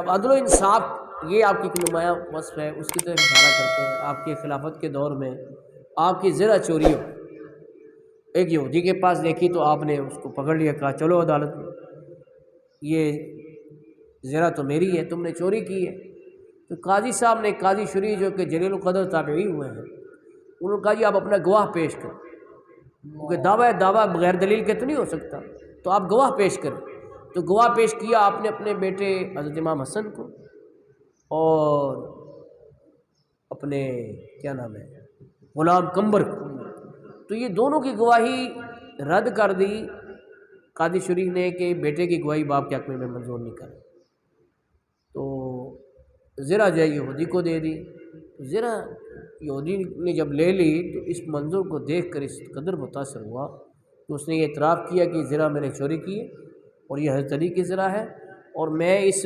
اب عدل و انصاف یہ آپ کی ایک نمایاں وصف ہے، اس کی طرف اشارہ کرتے ہیں۔ آپ کے خلافت کے دور میں آپ کی زرہ چوری ہو، ایک یہودی کے پاس دیکھی تو آپ نے اس کو پکڑ لیا، کہا چلو عدالت میں، یہ زرہ تو میری ہے، تم نے چوری کی ہے۔ تو قاضی صاحب نے، قاضی شریع جو کہ جلیل القدر تابعی ہوئے ہیں، انہوں نے کہا جی آپ اپنا گواہ پیش کریں، کیونکہ دعویٰ بغیر دلیل کے تو نہیں ہو سکتا، تو آپ گواہ پیش کریں۔ تو گواہ پیش کیا آپ نے اپنے بیٹے حضرت امام حسن کو اور اپنے کیا نام ہے غلام قمبر کو، تو یہ دونوں کی گواہی رد کر دی قاضی شریف نے کہ بیٹے کی گواہی باپ کے حق میں منظور نہیں کر۔ تو زرہ جو ہے یہودی کو دے دی۔ زرہ یہودی نے جب لے لی تو اس منظر کو دیکھ کر اس قدر متاثر ہوا کہ اس نے یہ اعتراف کیا کہ زرہ میں نے چوری کی ہے اور یہ حضرت علی کی زرہ ہے، اور میں اس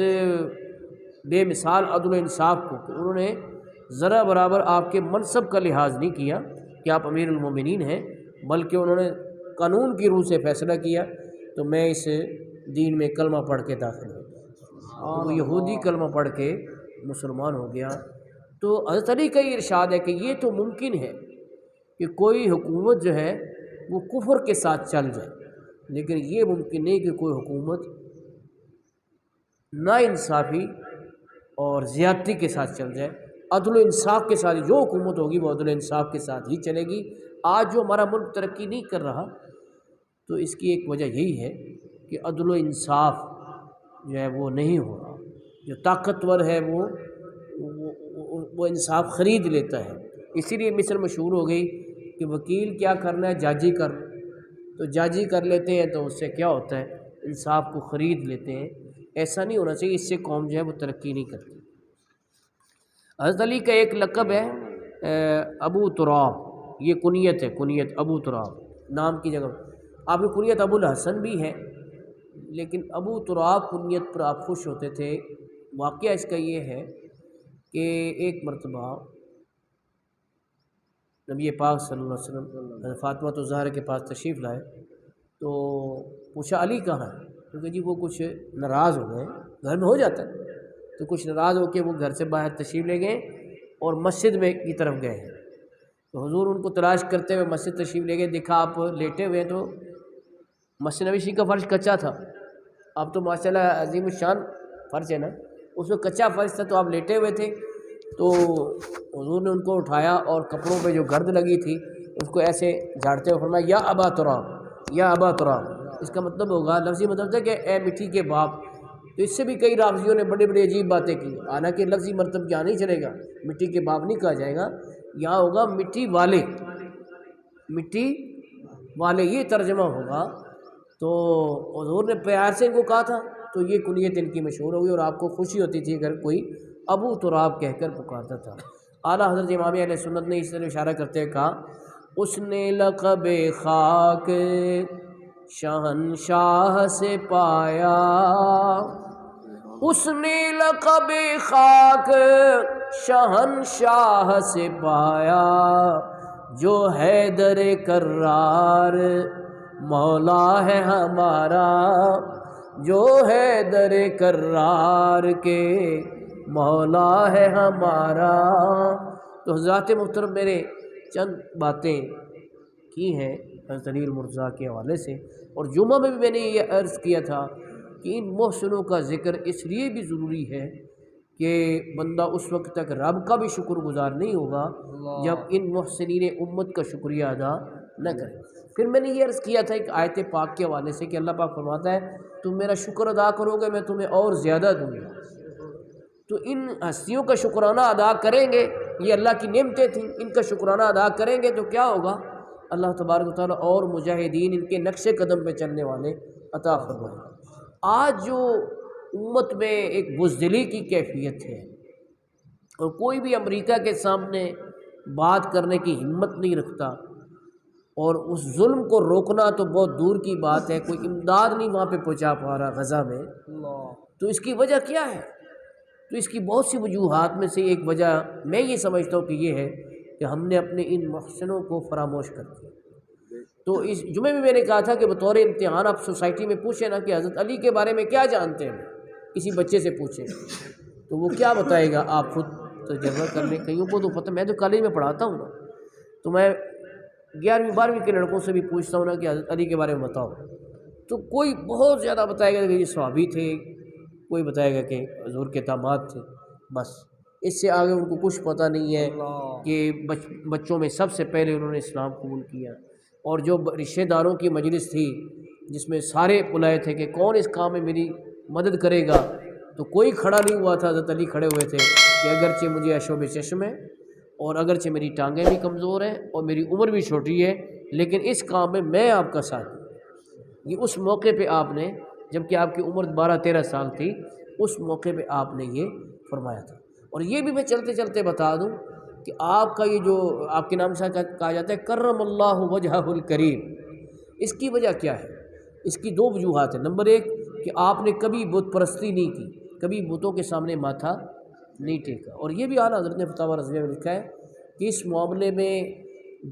بے مثال عدل و انصاف کو کہ انہوں نے ذرا برابر آپ کے منصب کا لحاظ نہیں کیا کہ آپ امیر المومنین ہیں، بلکہ انہوں نے قانون کی روح سے فیصلہ کیا، تو میں اس دین میں کلمہ پڑھ کے داخل ہو گیا۔ تو وہ یہودی کلمہ پڑھ کے مسلمان ہو گیا۔ تو حضرت علی کا یہ ارشاد ہے کہ یہ تو ممکن ہے کہ کوئی حکومت جو ہے وہ کفر کے ساتھ چل جائے، لیکن یہ ممکن نہیں کہ کوئی حکومت نا انصافی اور زیادتی کے ساتھ چل جائے۔ عدل و انصاف کے ساتھ جو حکومت ہوگی وہ عدل و انصاف کے ساتھ ہی چلے گی۔ آج جو ہمارا ملک ترقی نہیں کر رہا تو اس کی ایک وجہ یہی ہے کہ عدل و انصاف جو ہے وہ نہیں ہو رہا۔ جو طاقتور ہے وہ انصاف خرید لیتا ہے۔ اسی لیے مثل مشہور ہو گئی کہ وکیل کیا کرنا ہے، جاجی کر، تو جاجی کر لیتے ہیں تو اس سے کیا ہوتا ہے، انصاف کو خرید لیتے ہیں۔ ایسا نہیں ہونا چاہیے، اس سے قوم جو ہے وہ ترقی نہیں کرتی۔ حضرت علی کا ایک لقب ہے ابو تراب، یہ کنیت ہے، کنیت ابو تراب نام کی جگہ۔ آپ کی کنیت ابو الحسن بھی ہے، لیکن ابو تراب کنیت پر آپ خوش ہوتے تھے۔ واقعہ اس کا یہ ہے کہ ایک مرتبہ نبی پاک صلی اللہ علیہ وسلم فاطمہ الزہرا کے پاس تشریف لائے تو پوچھا علی کہاں ہے، کیونکہ جی وہ کچھ ناراض ہو گئے، گھر میں ہو جاتا ہے، تو کچھ ناراض ہو کے وہ گھر سے باہر تشریف لے گئے اور مسجد میں کی طرف گئے ہیں۔ تو حضور ان کو تلاش کرتے ہوئے مسجد تشریف لے گئے، دیکھا آپ لیٹے ہوئے، تو مسجد نبوی کا فرش کچا تھا، اب تو ماشاءاللہ عظیم الشان فرش ہے نا، اس میں کچا فرش تھا، تو آپ لیٹے ہوئے تھے، تو حضور نے ان کو اٹھایا اور کپڑوں پہ جو گرد لگی تھی اس کو ایسے جھاڑتے ہوئے فرمایا یا ابا تراب، یا ابا تراب۔ اس کا مطلب ہوگا، لفظی مطلب ہے کہ اے مٹی کے باپ۔ تو اس سے بھی کئی راویوں نے بڑی بڑی عجیب باتیں کی، حالانکہ لفظی مطلب یہاں نہیں چلے گا، مٹی کے باپ نہیں کہا جائے گا، یہاں ہوگا مٹی والے، مٹی والے، یہ ترجمہ ہوگا۔ تو حضور نے پیار سے ان کو کہا تھا، تو یہ کنیت ان کی مشہور ہوگی، اور آپ کو خوشی ہوتی تھی اگر کوئی ابو تراب کہہ کر پکارتا تھا۔ اعلیٰ حضرت امام اہل سنت نے اس طرح اشارہ کرتے ہوئے کہا، اس نے لقب خاک شہنشاہ سے پایا، اس نے لقب خاک شہنشاہ سے پایا، جو حیدر کرار مولا ہے ہمارا، جو حیدر کرار کے مولا ہے ہمارا۔ تو حضرات محترم، میرے چند باتیں کی ہیں حضرت علی المرتضیٰ کے حوالے سے، اور جمعہ میں بھی میں نے یہ عرض کیا تھا کہ ان محسنوں کا ذکر اس لیے بھی ضروری ہے کہ بندہ اس وقت تک رب کا بھی شکر گزار نہیں ہوگا جب ان محسنین امت کا شکریہ ادا نہ کرے۔ پھر میں نے یہ عرض کیا تھا ایک آیت پاک کے حوالے سے کہ اللہ پاک فرماتا ہے تم میرا شکر ادا کرو گے میں تمہیں اور زیادہ دوں گا۔ تو ان ہستیوں کا شکرانہ ادا کریں گے، یہ اللہ کی نعمتیں تھیں، ان کا شکرانہ ادا کریں گے تو کیا ہوگا، اللہ تبارک و تعالیٰ اور مجاہدین ان کے نقش قدم پہ چلنے والے عطا فرمائے۔ آج جو امت میں ایک بزدلی کی کیفیت ہے، اور کوئی بھی امریکہ کے سامنے بات کرنے کی ہمت نہیں رکھتا، اور اس ظلم کو روکنا تو بہت دور کی بات ہے، کوئی امداد نہیں وہاں پہ پہنچا پا رہا غزہ میں، تو اس کی وجہ کیا ہے؟ تو اس کی بہت سی وجوہات میں سے ایک وجہ میں یہ سمجھتا ہوں کہ یہ ہے کہ ہم نے اپنے ان محسنوں کو فراموش کر دیا۔ تو اس جمعے میں نے کہا تھا کہ بطور امتحان آپ سوسائٹی میں پوچھیں نا کہ حضرت علی کے بارے میں کیا جانتے ہیں، کسی بچے سے پوچھیں تو وہ کیا بتائے گا، آپ خود تجربہ کر لیں. کئیوں کو تو پتہ، میں تو کالج میں پڑھاتا ہوں نا، تو میں 11ویں 12ویں کے لڑکوں سے بھی پوچھتا ہوں نا کہ حضرت علی کے بارے میں بتاؤ، تو کوئی بہت زیادہ بتائے گا کہ یہ صحابی تھے، کوئی بتائے گا کہ حضور کے داماد تھے. بس اس سے آگے ان کو کچھ پتہ نہیں ہے کہ بچوں میں سب سے پہلے انہوں نے اسلام قبول کیا. اور جو رشتہ داروں کی مجلس تھی جس میں سارے بلائے تھے کہ کون اس کام میں میری مدد کرے گا، تو کوئی کھڑا نہیں ہوا تھا. حضرت علی کھڑے ہوئے تھے کہ اگرچہ مجھے اشوب چشم ہے اور اگرچہ میری ٹانگیں بھی کمزور ہیں اور میری عمر بھی چھوٹی ہے، لیکن اس کام میں آپ کا ساتھ دوں. یہ اس موقع پہ آپ نے، جب کہ آپ کی عمر 12-13 سال تھی، اس موقع پہ آپ نے یہ فرمایا تھا. اور یہ بھی میں چلتے چلتے بتا دوں کہ آپ کا یہ جو آپ کے نام سے کہا جاتا ہے کرم اللہ وجہہ الکریم، اس کی وجہ کیا ہے؟ اس کی 2 وجوہات ہیں. نمبر 1 کہ آپ نے کبھی بت پرستی نہیں کی، کبھی بتوں کے سامنے ماتھا نہیں ٹیکا. اور یہ بھی اعلیٰ حضرت نے فتاوی رضویہ میں لکھا ہے کہ اس معاملے میں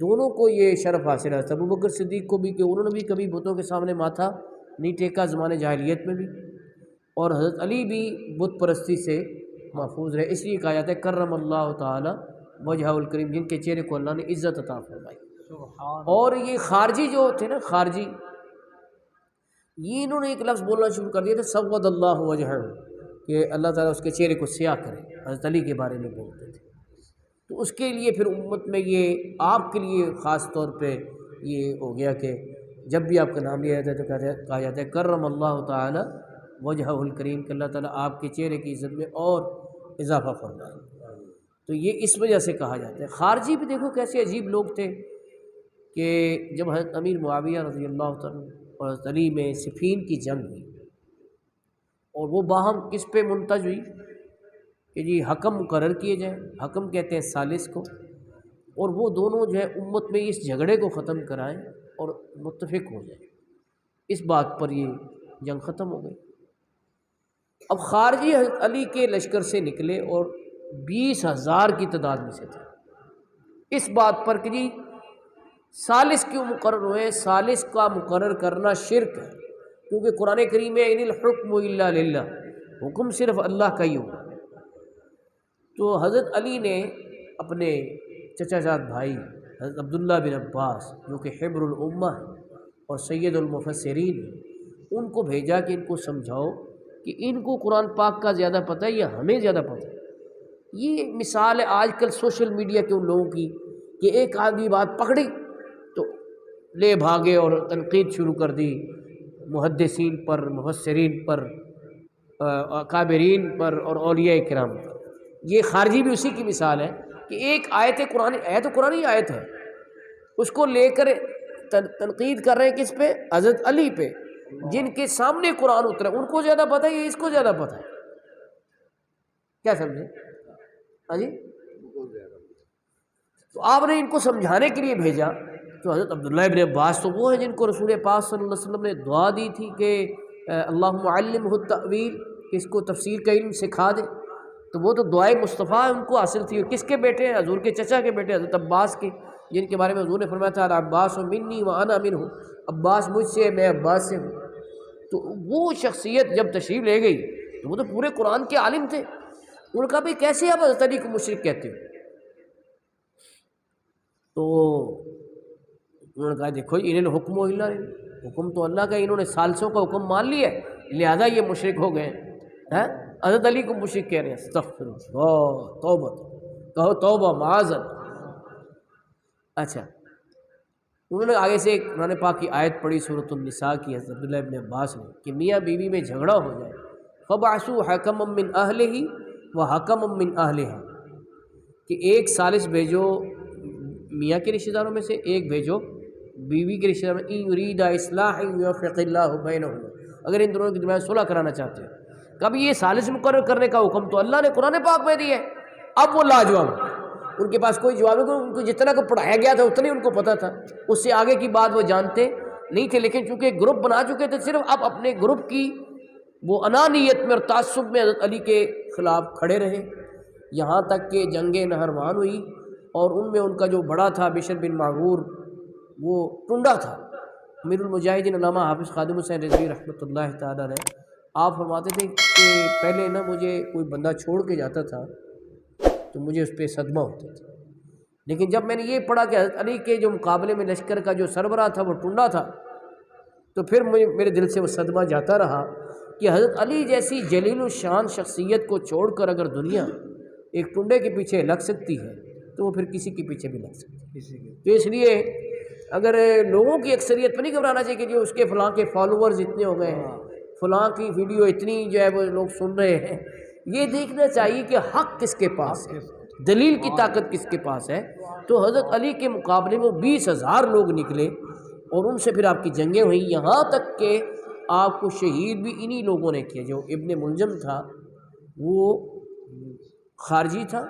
دونوں کو یہ شرف حاصل ہے، ابوبکر صدیق کو بھی کہ انہوں نے بھی کبھی بتوں کے سامنے ماتھا نہیں ٹیکا زمانے جاہلیت میں بھی، اور حضرت علی بھی بت پرستی سے محفوظ رہے. اس لیے کہا جاتا ہے کرم اللہ تعالی وجہ الکریم، جن کے چہرے کو اللہ نے عزت عطا فرمائی. اور یہ خارجی جو تھے نا، خارجی، یہ انہوں نے ایک لفظ بولنا شروع کر دیا تھا سود اللہ وجہ، کہ اللہ تعالیٰ اس کے چہرے کو سیاہ کرے. حضرت علی کے بارے میں بولتے تھے. تو اس کے لیے پھر امت میں یہ آپ کے لیے خاص طور پہ یہ ہو گیا کہ جب بھی آپ کا نام لیا جاتا ہے تو کہا جاتا ہے کرم اللہ تعالی وجہ الکریم، کہ اللہ تعالیٰ آپ کے چہرے کی عزت میں اور اضافہ فرمائے. تو یہ اس وجہ سے کہا جاتا ہے. خارجی بھی دیکھو کیسے عجیب لوگ تھے کہ جب حضرت امیر معاویہ رضی اللہ تعالیٰ اور حضرت علی میں صفین کی جنگ ہوئی، اور وہ باہم کس پہ منتج ہوئی کہ جی حکم مقرر کیے جائیں، حکم کہتے ہیں ثالث کو، اور وہ دونوں جو ہے امت میں اس جھگڑے کو ختم کرائیں اور متفق ہو جائیں. اس بات پر یہ جنگ ختم ہو گئی. اب خارجی حضرت علی کے لشکر سے نکلے اور 20,000 کی تعداد میں سے تھے، اس بات پر کہ جی ثالث کیوں مقرر ہوئے. ثالث کا مقرر کرنا شرک ہے، کیونکہ قرآن کریم میں ان الحکم الا للہ، حکم صرف اللہ کا ہی ہوگا. تو حضرت علی نے اپنے چچا زاد بھائی حضرت عبداللہ بن عباس، جو کہ حبر الامہ اور سید المفسرین، ان کو بھیجا کہ ان کو سمجھاؤ کہ ان کو قرآن پاک کا زیادہ پتہ ہے یا ہمیں زیادہ پتہ ہے. یہ مثال ہے آج کل سوشل میڈیا کے ان لوگوں کی کہ ایک آدمی بات پکڑی تو لے بھاگے اور تنقید شروع کر دی محدثین پر، مفسرین پر، اکابرین پر اور اولیاء کرام پر. یہ خارجی بھی اسی کی مثال ہے کہ ایک آیت قرآن ہے، تو قرآنی آیت ہے، اس کو لے کر تنقید کر رہے ہیں کس پہ؟ حضرت علی پہ، جن کے سامنے قرآن اترا. ان کو زیادہ پتہ ہے یا اس کو زیادہ پتہ ہے؟ کیا سمجھے؟ ہاں جی. تو آپ نے ان کو سمجھانے کے لیے بھیجا. تو حضرت عبداللہ ابن عباس تو وہ ہیں جن کو رسول پاک صلی اللہ علیہ وسلم نے دعا دی تھی کہ اللہم علمہ التأویل، کہ اس کو تفسیر کا علم سکھا دے. تو وہ تو دعائے مصطفیٰ ان کو حاصل تھی. کس کے بیٹے ہیں؟ حضور کے چچا کے بیٹے حضرت عباس کے، جن کے بارے میں حضور نے فرمایا تھا عباس منی وانا منہ، عباس مجھ سے، میں عباس سے ہوں. تو وہ شخصیت جب تشریف لے گئی تو وہ تو پورے قرآن کے عالم تھے. ان کا بھی کیسے آپ حضرت علی کو مشرک کہتے ہو؟ تو انہوں نے کہا دیکھو ان الحکم الا للہ، حکم تو اللہ کا، انہوں نے ثالثوں کا حکم مان لیا ہے لہذا یہ مشرک ہو گئے ہیں. حضرت علی کو مشرک کہہ رہے ہیں. استغفر اللہ، توبہ، کہو توبہ معاذ اللہ. اچھا، انہوں نے آگے سے ایک قرآن پاک کی آیت پڑھی سورۃ النساء کی حضرت عبداللہ ابن عباس نے کہ میاں بیوی میں جھگڑا ہو جائے فبعثوا حکما من اہلہ وحکما من اہلہا، کہ ایک ثالث بھیجو میاں کے رشتہ داروں میں سے، ایک بھیجو بیوی کے رشتہ داروں میں. ان یرید اصلاحا یوفق اللہ بینہما، اگر ان دونوں کے درمیان صلح کرانا چاہتے ہیں. کبھی یہ ثالث مقرر کرنے کا حکم تو اللہ نے قرآن پاک میں دیا ہے. اب وہ لاجواب، ان کے پاس کوئی جواب نہیں، ان کو جتنا کو پڑھایا گیا تھا اتنا ہی ان کو پتہ تھا، اس سے آگے کی بات وہ جانتے نہیں تھے. لیکن چونکہ گروپ بنا چکے تھے، صرف اب اپنے گروپ کی وہ انانیت میں اور تعصب میں حضرت علی کے خلاف کھڑے رہے، یہاں تک کہ جنگ نہروان ہوئی. اور ان میں ان کا جو بڑا تھا بشر بن معرور، وہ ٹنڈا تھا. امیر المجاہدین علامہ حافظ خادم حسین رضوی رحمۃ اللہ تعالیٰ نے آپ فرماتے تھے کہ پہلے نا مجھے کوئی بندہ چھوڑ کے جاتا تھا تو مجھے اس پہ صدمہ ہوتا تھا، لیکن جب میں نے یہ پڑھا کہ حضرت علی کے جو مقابلے میں لشکر کا جو سربراہ تھا وہ ٹنڈا تھا، تو پھر میرے دل سے وہ صدمہ جاتا رہا کہ حضرت علی جیسی جلیل الشان شخصیت کو چھوڑ کر اگر دنیا ایک ٹنڈے کے پیچھے لگ سکتی ہے تو وہ پھر کسی کے پیچھے بھی لگ سکتی ہے۔ تو اس لیے اگر لوگوں کی اکثریت پہ نہیں گھبرانا چاہیے کہ جو اس کے فلاں کے فالوورز اتنے ہو گئے ہیں، فلاں کی ویڈیو اتنی جو ہے وہ لوگ سن رہے ہیں، یہ دیکھنا چاہیے کہ حق کس کے پاس ہے، دلیل کی طاقت کس کے پاس ہے۔ تو حضرت علی کے مقابلے میں 20,000 لوگ نکلے اور ان سے پھر آپ کی جنگیں ہوئیں، یہاں تک کہ آپ کو شہید بھی انہی لوگوں نے کیا۔ جو ابن ملجم تھا وہ خارجی تھا،